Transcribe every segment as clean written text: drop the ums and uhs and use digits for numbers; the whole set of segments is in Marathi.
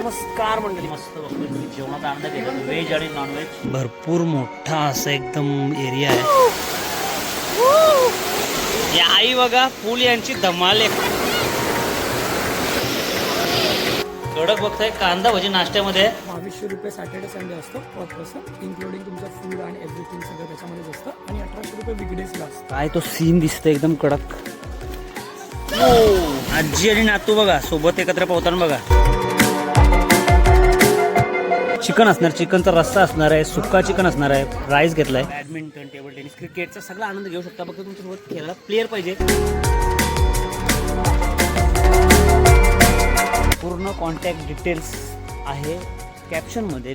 नमस्कार मंडळी, मस्त बघतोय जेवणाचा आनंद घेतो. व्हेज आणि नॉनव्हेज भरपूर मोठा असा एकदम एरिया आहे. या आई बघा फुल यांची धमाल आहे. कडक बघताय कांदा भजी नाश्त्यामध्ये 2200 रुपये सॅटर्डे संडे असतो पर पर्सन, इन्क्लुडिंग तुमचं फूड आणि एव्हरीथिंग सगळं त्याच्यामध्येच असतं. आणि 1800 रुपये वीकडेजला असतं. काय तो सीन दिसतोय एकदम कडक. आजी आणि नातू बघा सोबत एकत्र पावताना बघा. चिकन असणार, चिकनचा रस्सा असणार आहे, सुक्का चिकन असणार आहे, राईस घेतलाय. बॅडमिंटन, टेबल टेनिस, क्रिकेटचा सगळा आनंद घेऊ शकता. फक्त तुमच्यासोबत खेळायला प्लेअर पाहिजे. पूर्ण कॉन्टॅक्ट डिटेल्स आहे कॅप्शनमध्ये.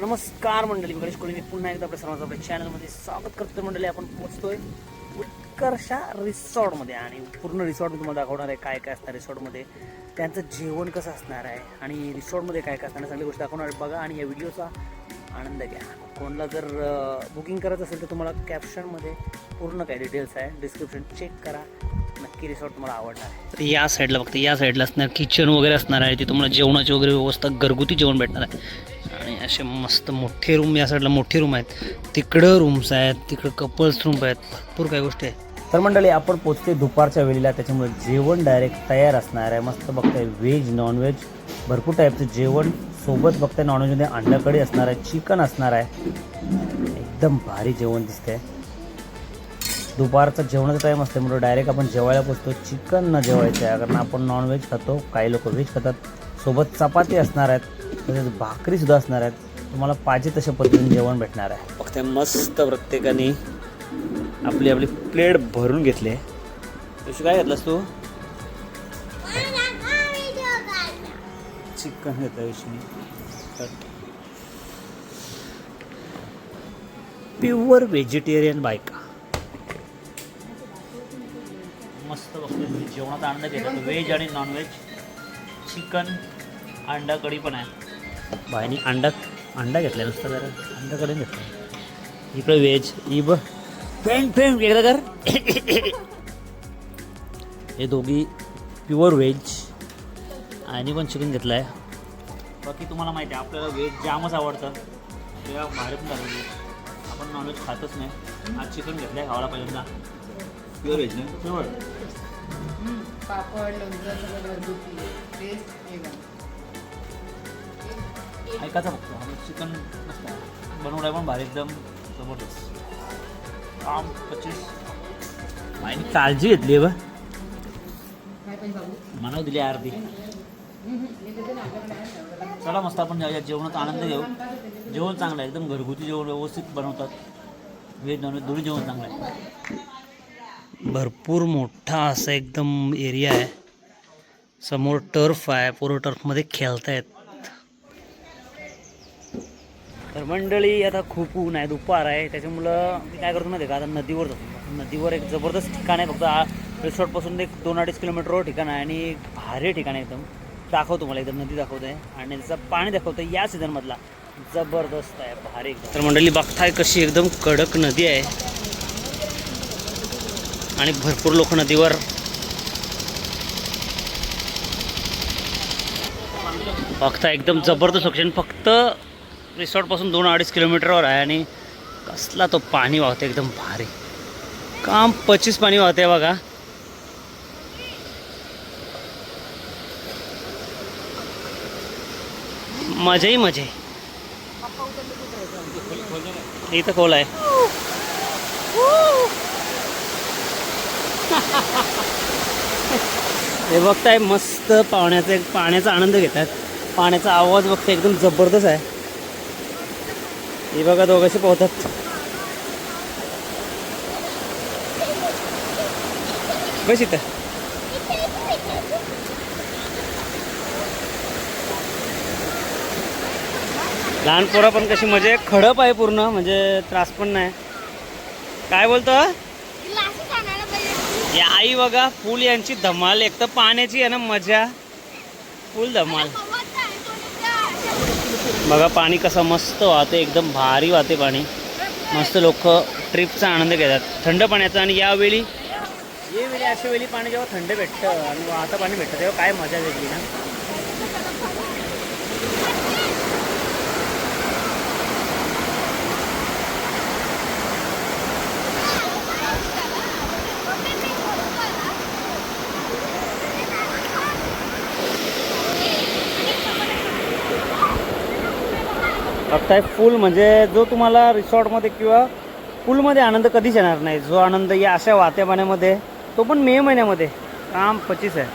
नमस्कार मंडळी, गणेश कोळी पुन्हा एकदा आपल्या सर्वांचं आपल्या चॅनलमध्ये स्वागत करतो. मंडळी आपण पोहोचतोय उत्कर्षा रिसॉर्टमध्ये आणि पूर्ण रिसॉर्ट मी तुम्हाला दाखवणार आहे. काय काय असणार रिसॉर्टमध्ये, त्यांचं जेवण कसं असणार आहे आणि रिसॉर्टमध्ये काय काय असणार सगळी गोष्टी दाखवणार आहे. बघा आणि या व्हिडिओचा आनंद घ्या. कोणाला जर बुकिंग करायचं असेल तर तुम्हाला कॅप्शनमध्ये पूर्ण काय डिटेल्स आहे, डिस्क्रिप्शन चेक करा. नक्की रिसॉर्ट तुम्हाला आवडणार आहे. तर या साईडला फक्त या साईडला असणार किचन वगैरे असणार आहे. ते तुम्हाला जेवणाची वगैरे व्यवस्था घरगुती जेवण भेटणार आहे. आणि असे मस्त मोठे रूम, या साईडला मोठे रूम आहेत, तिकडं रूम्स आहेत, तिकडं कपल्स रूम आहेत, भरपूर काही गोष्टी आहेत. तर मंडळी आपण पोचते दुपारच्या वेळेला, त्याच्यामुळे जेवण डायरेक्ट तयार असणार आहे. मस्त बघताय व्हेज नॉनव्हेज भरपूर टाईपचं जेवण. सोबत बघताय नॉनव्हेजमध्ये अंडा कढी असणार आहे, चिकन असणार आहे. एकदम भारी जेवण दिसतंय. दुपारचा जेवणाचा टाईम असते म्हणून डायरेक्ट आपण जेवायला पोचतो. चिकन न जेवायचं आहे कारण आपण नॉनव्हेज खातो, काही लोक व्हेज खातात. सोबत चपाती असणार आहेत, तसेच भाकरीसुद्धा असणार आहेत. तुम्हाला पाहिजे तशा पद्धतीने जेवण भेटणार आहे. फक्त मस्त प्रत्येकाने आपली आपली प्लेट भरून घेतली. तशी काय घेतलास तू? चिकन घेतलं विषयी. प्युअर व्हेजिटेरियन बायका मस्त बघतोय जेवणाचा आनंद घेतो. व्हेज आणि नॉनव्हेज, चिकन, अंडा कढी पण आहे. बायनी अंडा घेतला नुसतं, जरा अंडा कढी घेतलं. इकडे व्हेज, इब फ्रेंड एकदा कर. हे दोघी प्युअर व्हेज आणि पण चिकन घेतलं आहे. बाकी तुम्हाला माहिती आहे आपल्याला व्हेज जामच आवडतं, तेव्हा भारी पण झालं. आपण नॉनव्हेज खातच नाही. आज चिकन घेतलं आहे, खावायला पाहिजे ना. प्युअर व्हेज ना, प्युअर पापड, लोणचं सगळं घरगुती, टेस्ट एकदम. ऐकायचं फक्त चिकन मस्त बनवलं पण भारी, एकदम जबरदस्त. काम 25 आणि काळजी घेतली बा, मनाव दिली अर्धी. चला मस्त आपण जाऊया, जेवणाचा आनंद घेऊ. जेवण चांगलं आहे, एकदम घरगुती जेवण व्यवस्थित बनवतात. व्हेज नॉनव्हेज दोन्ही जेवण चांगलं आहे. भरपूर मोठा असा एकदम एरिया आहे. समोर टर्फ आहे, पूर्ण टर्फमध्ये खेळतायत. तर मंडळी आता खूप ऊन आहे, दुपार आहे, त्याच्यामुळं मी काय करतो माहिती आहे का, आता नदीवर जातो. नदीवर एक जबरदस्त ठिकाण आहे. फक्त रिसॉर्टपासून एक 2-2.5 किलोमीटरवर ठिकाण आहे आणि भारी ठिकाण आहे. एकदम दाखवतो मला, एकदम नदी दाखवतो आहे आणि त्याचं पाणी दाखवतं आहे. या सीझनमधला जबरदस्त आहे, भारी. तर मंडळी बघताय कशी एकदम कडक नदी आहे आणि भरपूर लोक नदीवर बघता. एकदम जबरदस्त ऑप्शन. फक्त रिसॉर्टपासून 2-2.5 किलोमीटरवर आहे आणि कसला तो पाणी वाहते, एकदम भारी. काम 25 पाणी वाहते बघा. मजाही मजा. इथं खोल आहे. हे बघताय मस्त पाण्याचा आनंद घेतात. पाण्याचा आवाज बघताय एकदम जबरदस्त आहे. हे बघा दोघांशी पोहतात. बस इथं लहान पोरं पण कशी मजा. खडप आहे पूर्ण, म्हणजे त्रास पण नाही. काय बोलतो या आई बघा फुल यांची धमाल. एक तर पाण्याची आहे ना मजा, फुल धमाल. बघा पाणी कसं मस्त वाहते, एकदम भारी वाहते पाणी. मस्त लोक ट्रिपचा आनंद घेतात थंड पाण्याचा. आणि यावेळी अशा वेळी पाणी जेव्हा थंड भेटतं आणि वाहतं पाणी भेटतं तेव्हा काय मजा वेगळी ना. बघताय पूल म्हणजे जो तुम्हाला रिसॉर्टमध्ये किंवा पूलमध्ये आनंद कधीच येणार नाही. जो आनंद या अशा वाहत्या पाण्यामध्ये, तो पण मे महिन्यामध्ये, काम 25 आहे.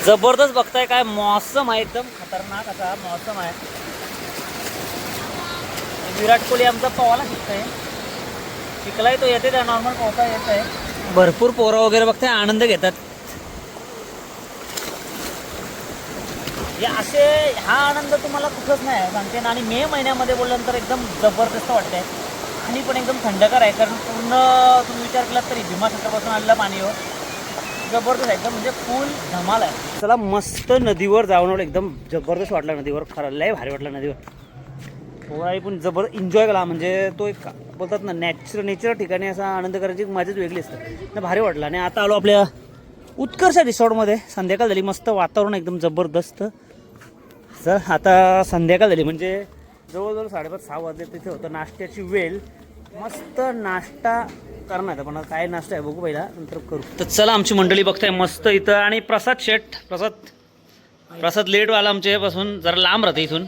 जबरदस्त बघताय काय मौसम आहे, एकदम खतरनाक असा मौसम आहे. विराट कोहली आमचा पवाला शिकलाय तो येते त्या नॉर्मल पोहता येत आहे. भरपूर पोरं वगैरे बघताय आनंद घेतात. असे हा आनंद तुम्हाला कुठंच नाही आहे सांगते ना. आणि मे महिन्यामध्ये बोलल्यानंतर एकदम जबरदस्त वाटतंय. आणि पण एकदम थंडगार आहे, कारण पूर्ण तुम्ही विचार केलात तरी भीमाशंकरपासून आलेला पाणी हो जबरदस्त आहे एकदम, म्हणजे फुल धमाल आहे. चला मस्त नदीवर जाऊन एकदम जबरदस्त वाटला. नदीवर खरं लय भारी वाटला नदीवर. थोडाही पण जबरदस्त एन्जॉय केला. म्हणजे तो एक बोलतात ना नेचर ठिकाणी असा आनंद करायची मजाच वेगळी असते. भारी वाटला. आणि आता आलो आपल्या उत्कर्ष रिसॉर्टमध्ये. संध्याकाळ झाली, मस्त वातावरण एकदम जबरदस्त. सर आता संध्याकाळ झाली म्हणजे जवळजवळ 5:30-6 वाजले. तिथे होतं नाश्त्याची वेळ. मस्त नाश्ता करणार आहे, पण काय नाश्ता आहे बघू पहिला, नंतर करू. तर चला आमची मंडळी बघताय मस्त इथं. आणि प्रसाद लेट आला आमच्यापासून, जरा लांब राहते इथून.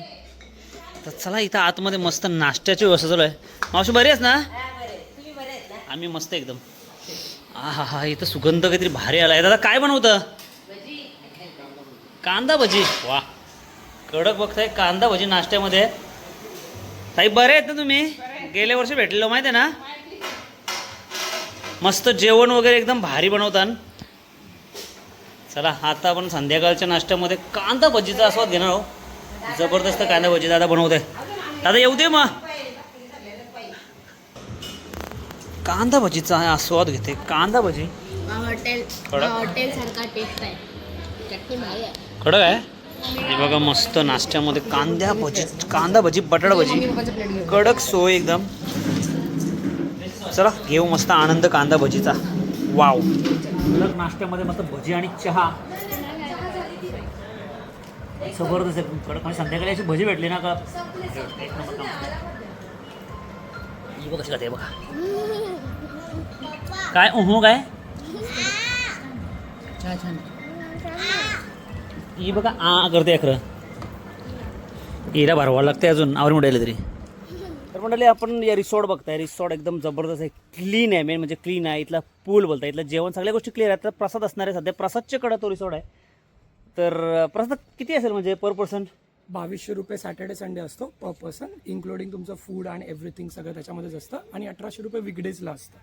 तर चला इथं आतमध्ये मस्त नाश्त्याची व्यवस्था चालू आहे. मावशी बरी आहेस ना? आम्ही मस्त एकदम. हा इथं सुगंध काहीतरी भारी आला आहे. दादा काय बनवतं? कांदा भजी. वा कडक बघताय कांदा भजी नाश्त्यामध्ये. ताई बरे आहेत ना तुम्ही? गेल्या वर्षी भेटलेलो माहिती आहे ना. मस्त जेवण वगैरे एकदम भारी बनवतात. चला आता आपण संध्याकाळच्या नाश्त्यामध्ये कांदा भजीचा आस्वाद घेणार आहोत. जबरदस्त कांदा भजी दादा बनवत आहे. दादा येऊ दे मग. कांदा भजीचा आस्वाद घेते. कांदा भजी हॉटेल सारखा टेस्ट आहे. चटणी भारी आहे. कडक आहे. हे बघा मस्त नाश्त्यामध्ये कांदा भजी बटाटा भजी कडक सोय एकदम. चला घेऊ मस्त आनंद कांदा भजीचा. वाव कडक नाश्त्यामध्ये मस्त भजी आणि चहा जबरदस्त आहे कडक. आणि संध्याकाळी अशी भजी भेटली ना का बघा कशी बघा काय काय ही बघा करते खरं. हिरा भरवावं लागते अजून आवर मिळाले तरी. तर मंडळी आपण या रिसॉर्ट बघताय. रिसॉर्ट एकदम जबरदस्त आहे, क्लीन आहे. मेन म्हणजे क्लीन आहे. इथला पूल बोलता, इथलं जेवण सगळ्या गोष्टी क्लिअर आहेत. तर प्रसाद असणार आहे सध्या. प्रसादच्या कडे तो रिसॉर्ट आहे. तर प्रसाद किती असेल म्हणजे पर पर्सन? 2200 रुपये सॅटर्डे संडे असतो पर पर्सन, इन्क्लुडिंग तुमचं फूड आणि एव्हरीथिंग सगळं त्याच्यामध्येच असतं. आणि 1800 रुपये वीकडेजला असतं.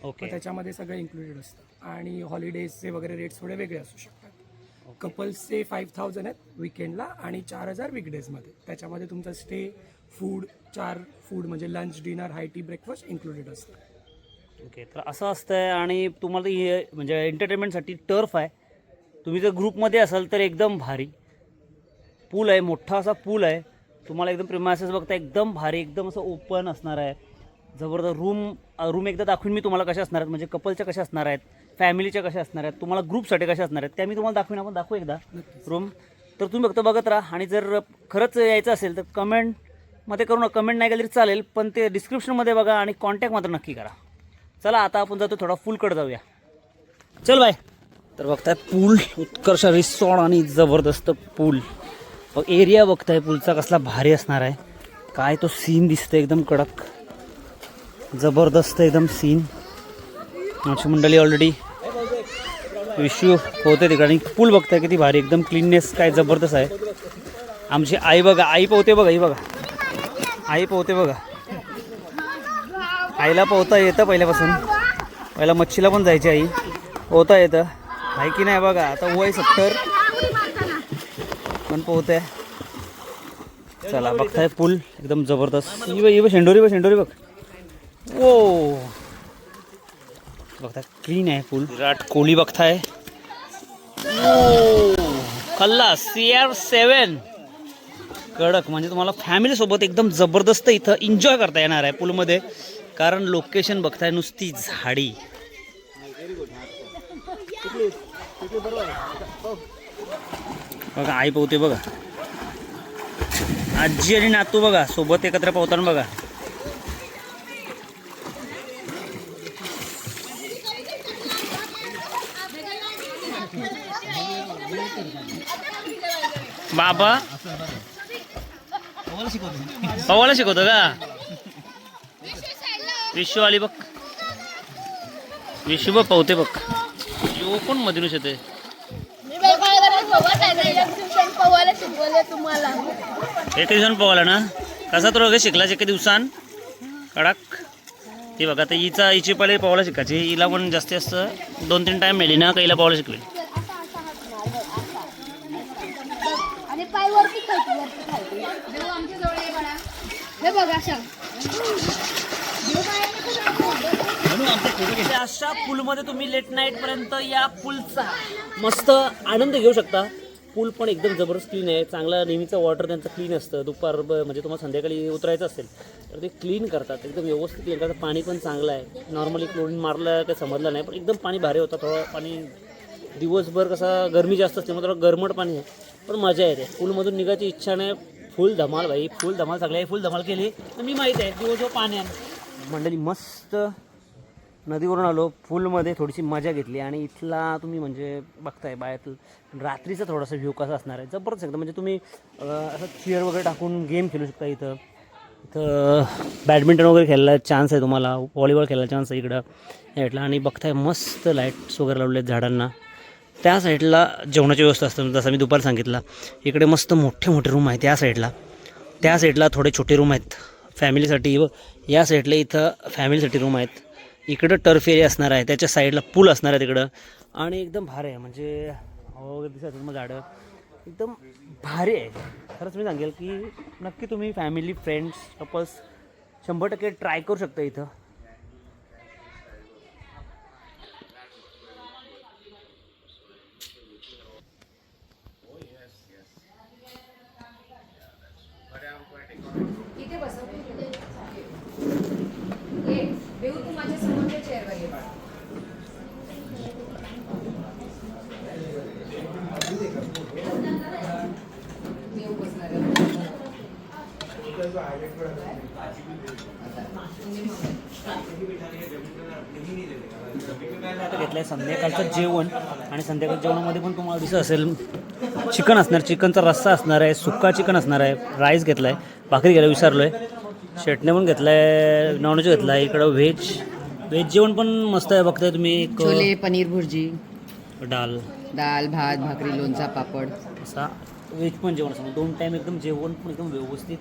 ओके. त्याच्यामध्ये सगळं इन्क्लुडेड असतं. आणि हॉलिडेजचे वगैरे रेट्स थोडे वेगळे असू शकतात. कपल्सचे 5000 आहेत विकेंडला आणि 4000 वीकडेजमध्ये. त्याच्यामध्ये तुमचा स्टे, फूड, 4 फूड म्हणजे लंच, डिनर, हाय टी, ब्रेकफास्ट इन्क्लुडेड असतं. ओके. तर असं असतं. आणि तुम्हाला म्हणजे एंटरटेनमेंटसाठी टर्फ आहे. तुम्ही जर ग्रुपमध्ये असाल तर एकदम भारी पूल आहे. मोठा असा पूल आहे. तुम्हाला एकदम प्रिमायसेस बघता एकदम भारी, एकदम असं ओपन असणार आहे. जबरदस्त रूम एकदा दाखवून मी तुम्हाला कशा असणार आहेत, म्हणजे कपलच्या कशा असणार आहेत, फॅमिलीच्या कशा असणार आहेत, तुम्हाला ग्रुपसाठी कशा असणार आहेत त्या मी तुम्हाला दाखवीन. आपण दाखवू एकदा रूम. तर तुम्ही बघत राहा. आणि जर खरंच यायचं असेल तर कमेंटमध्ये करू नका. कमेंट नाही केली तरी चालेल, पण ते डिस्क्रिप्शनमध्ये बघा आणि कॉन्टॅक्ट मात्र नक्की करा. चला आता आपण जातो थोडा पूलकडे जाऊया. चल बाय. तर बघताय पूल, उत्कर्ष रिसॉर्ट आणि जबरदस्त पूल. एरिया बघताय पूलचा कसला भारी असणार आहे. काय तो सीन दिसतोय एकदम कडक जबरदस्त एकदम सीन. आमची मंडळी ऑलरेडी इश्यू होते तिकडे. आणि पूल बघताय किती भारी एकदम क्लीननेस काय जबरदस्त आहे. आमची आई बघा, आई पोहते बघा. ही बघा आई पोहते बघा. आईला पोहता येतं पहिल्यापासून. पहिला मच्छीला पण जायची आई. पोहता येतं आहे की नाही बघा. आता वय 70 पण पोहते. चला बघताय पूल एकदम जबरदस्त. ही शेंडोरी बघ. ओ बघताय क्लीन आहे पूल. विराट कोहली बघताय. खल्लास CR7 कडक. म्हणजे तुम्हाला फॅमिली सोबत एकदम जबरदस्त इथं एन्जॉय करता येणार आहे पूलमध्ये, कारण लोकेशन बघताय नुसती झाडी. बघा आई पोहते बघा, आजी आणि नातू बघा सोबत एकत्र पोहताना बघा. बाबा पवायला शिकवतो का? विश्व आली बघ, विश्व बघ पवते बघ. यो कोण मधुनुष येते? एक दिवसानं पवाला ना, कसा तो शिकलाच एका दिवसान कडक. ती बघा आता हिची पहिले पवायला शिकायची, हिला पण जास्तीत जास्त 2-3 टाइम मिळली ना, हिला पवायला शिकवेल. अशा पूलमध्ये तुम्ही लेट नाईट पर्यंत या पूलचा मस्त आनंद घेऊ शकता. पूल पण एकदम जबरदस्त क्लीन आहे, चांगला नेहमीचं वॉटर त्यांचं क्लीन असतं. म्हणजे तुम्हाला संध्याकाळी उतरायचं असेल तर ते क्लीन करतात, एकदम व्यवस्थित क्लीन करतात. पाणी पण चांगलं आहे. नॉर्मली क्लोरीन मारलं काही समजलं नाही, पण एकदम पाणी भारी होतं. थोडं पाणी दिवसभर कसा गरमी जास्त असते मग थोडं गरमट पाणी आहे, पण मजा येते. पूलमधून निघायची इच्छा नाही. फुल धमाल भाई, फुल धमाल. सगळ्या फुल धमाल केली तर मी माहीत आहे दिवसभर पाण्यात. मंडळी मस्त नदीवरून आलो, पूलमध्ये थोडीशी मजा घेतली. आणि इथला तुम्ही म्हणजे बघताय बाहेर रात्रीचा थोडासा व्ह्यू कसा असणार आहे, जबरदस्त एकदम. म्हणजे तुम्ही असं चेअर वगैरे टाकून गेम खेळू शकता. इथं बॅडमिंटन वगैरे खेळायला चान्स आहे तुम्हाला, व्हॉलीबॉल खेळायला चान्स आहे इकडं या साईडला. आणि बघताय मस्त लाईट्स वगैरे लावले आहेत झाडांना. त्या साईडला जेवणाची व्यवस्था असते, जसं मी दुपार सांगितलं. इकडे मस्त मोठे मोठे रूम आहेत त्या साईडला थोडे छोटे रूम आहेत फॅमिलीसाठी. व या साईडला इथं फॅमिलीसाठी रूम आहेत. इकडं टर्फ एरिया असणार आहे, त्याच्या साईडला पूल असणार आहे तिकडं. आणि एकदम भारी आहे, म्हणजे हवा वगैरे दिसत मग झाडं एकदम भारी आहे. खरंच मी सांगेल की नक्की तुम्ही फॅमिली, फ्रेंड्स, कपल्स 100% ट्राय करू शकता इथं. इथे बसा. देऊ तू माझ्या समोरच्या चेअरवर ये. देऊ बसणार घेतलं आहे संध्याकाळचं जेवण. आणि संध्याकाळच्या जेवणामध्ये पण तुम्हाला दिसत असेल चिकन असणार, चिकनचा रस्सा असणार आहे, सुक्का चिकन असणार आहे, राईस घेतला आहे, भाकरी घ्यायला विसरलो आहे, चटणी पण घेतला आहे, नॉनव्हेज घेतला आहे. इकडं व्हेज जेवण पण मस्त आहे. बघताय तुम्ही छोले, पनीर भुर्जी, दाल भात, भाकरी, लोणचा, पापड. असा व्हेज पण जेवण असतं. 2 टाईम एकदम जेवण पण एकदम व्यवस्थित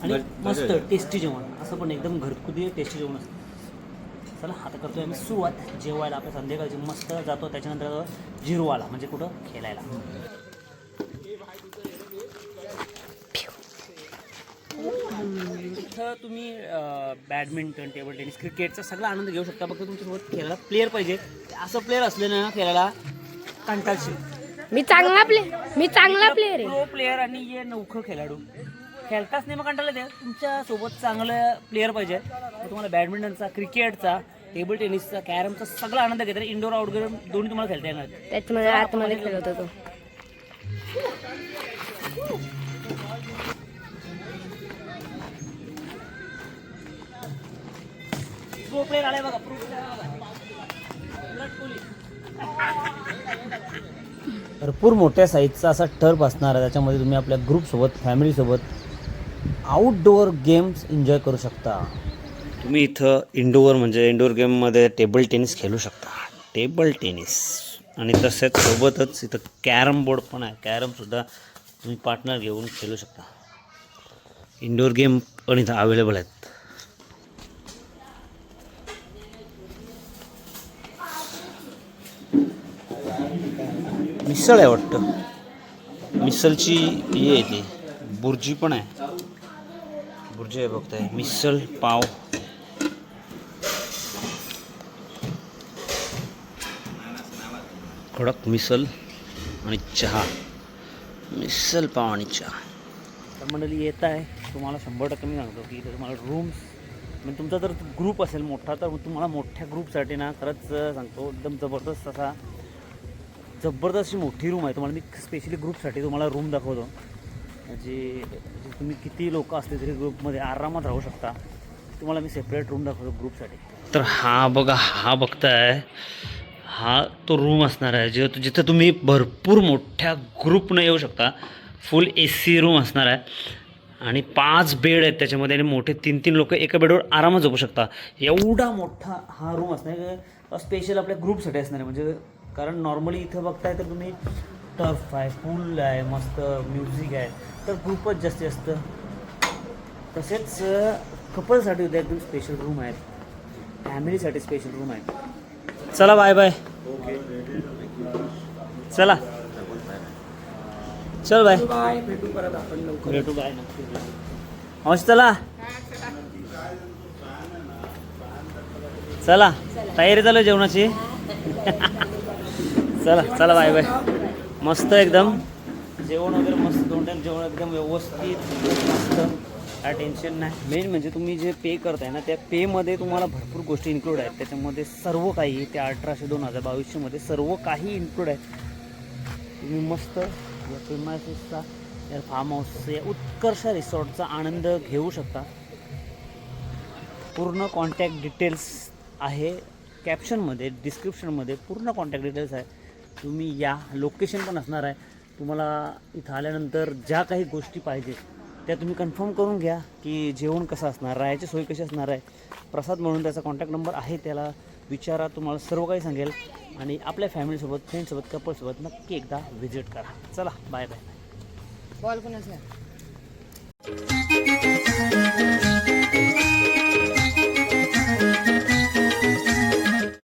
आणि मस्त टेस्टी जेवण. असं पण एकदम घरगुती टेस्टी जेवण असतं. चला आता करतोय आम्ही सुरुवात जेवायला. आपल्या संध्याकाळची मस्त जातो. त्याच्यानंतर जिरवाला म्हणजे कुठं खेळायला. इथं तुम्ही बॅडमिंटन, टेबल टेनिस, क्रिकेटचा सगळा आनंद घेऊ शकता. फक्त तुमच्यासोबत खेळायला प्लेअर पाहिजे. असं प्लेअर असले ना खेळायला कंटाळशील. मी चांगला प्लेअर आहे. प्रो प्लेअर आणि ये नौखं खेळाडू खेळताच नाही मग कंटाळले ते. तुमच्यासोबत चांगलं प्लेअर पाहिजे. तुम्हाला बॅडमिंटनचा, क्रिकेटचा, टेबल टेनिसचा, कॅरमचा सगळा आनंद घेता. इंडोर आउटडोर दोन्ही तुम्हाला खेळता येणार. त्याच्यामध्ये आतमध्ये खेळत होतो. प्रो प्लेअर आलाय बघा, प्रो प्लेअर आलाय. भरपूर मोठ्या साईजचा असा टर्फ असणार आहे. त्याच्यामध्ये तुम्ही आपल्या ग्रुपसोबत, फॅमिलीसोबत आउटडोअर गेम्स एन्जॉय करू शकता. तुम्ही इथं इंडोर गेममध्ये टेबल टेनिस खेळू शकता. टेबल टेनिस आणि तसेच सोबतच इथं कॅरम बोर्ड पण आहे. कॅरमसुद्धा तुम्ही पार्टनर घेऊन खेळू शकता. इंडोर गेम पण इथं अवेलेबल आहेत. मिसळ आहे वाटतं. मिसळची हे आहे ती बुर्जी पण आहे. बुर्जी आहे बघताय. मिसळ पाव. कडक मिसल आणि चहा, मिसल पाव आणि चहा. तर मंडळी येत आहे, तुम्हाला 100% मी सांगतो की इथे तुम्हाला रूम्स म्हणजे तुमचा जर ग्रुप असेल मोठा तर तुम्हाला मोठ्या ग्रुपसाठी ना खरंच सांगतो एकदम जबरदस्त अशी मोठी रूम आहे. तुम्हाला मी स्पेशली ग्रुपसाठी तुम्हाला रूम दाखवतो. म्हणजे तुम्ही किती लोक असले तरी ग्रुपमध्ये आरामात राहू शकता. तुम्हाला मी सेपरेट रूम दाखवतो ग्रुपसाठी. तर हा बघा, हा बघताय हा तो रूम असणार आहे जिथं तुम्ही भरपूर मोठ्या ग्रुपनं येऊ शकता. फुल AC रूम असणार आहे आणि 5 बेड आहेत त्याच्यामध्ये आणि मोठे 3-3 लोक एका बेडवर आरामात झोपू शकता. एवढा मोठा हा रूम असणार आहे, स्पेशल आपल्या ग्रुपसाठी असणार आहे. म्हणजे कारण नॉर्मली इथं बघताय तर तुम्ही टर्फ आहे, पूल आहे, मस्त म्युझिक आहे, तर ग्रुपच जास्तीत जास्त. तसेच कपलसाठी उद्या एकदम स्पेशल रूम आहेत, फॅमिलीसाठी स्पेशल रूम आहे. चला बाय बाय, चला चल बाय, बाय, भेटू परत आपण लवकर. भेटू बाय, नक्की हवश. चला चला, तयारी चालू आहे जेवणाची. चला चला बाय बाय. मस्त एकदम जेवण वगैरे मस्त, 2 टाइम जेवण एकदम व्यवस्थित मस्त, काय टेन्शन नाही. मेन म्हणजे तुम्ही जे पे करताय ना त्या पेमध्ये तुम्हाला भरपूर गोष्टी इन्क्लूड आहेत. त्याच्यामध्ये सर्व काही त्या 1800-2022 सर्व काही इन्क्लूड आहे. तुम्ही मस्त या प्रिमायसेसचा या फार्म हाऊसचा या उत्कर्ष रिसॉर्टचा आनंद घेऊ शकता. पूर्ण कॉन्टॅक्ट डिटेल्स आहे कॅप्शनमध्ये, डिस्क्रिप्शनमध्ये पूर्ण कॉन्टॅक्ट डिटेल्स आहे. तुम्ही या, लोकेशन पण असणार आहे. तुम्हाला इथं आल्यानंतर ज्या काही गोष्टी पाहिजे त्या तुम्ही कन्फर्म करून घ्या की जेवण कसं असणार, राहायची सोय कशी असणार आहे. प्रसाद म्हणून त्याचा कॉन्टॅक्ट नंबर आहे, त्याला विचारा, तुम्हाला सर्व काही सांगेल. आणि आपल्या फॅमिलीसोबत, फ्रेंड्ससोबत, कपलसोबत नक्की एकदा व्हिजिट करा. चला बाय बाय. बॉल कोणाचा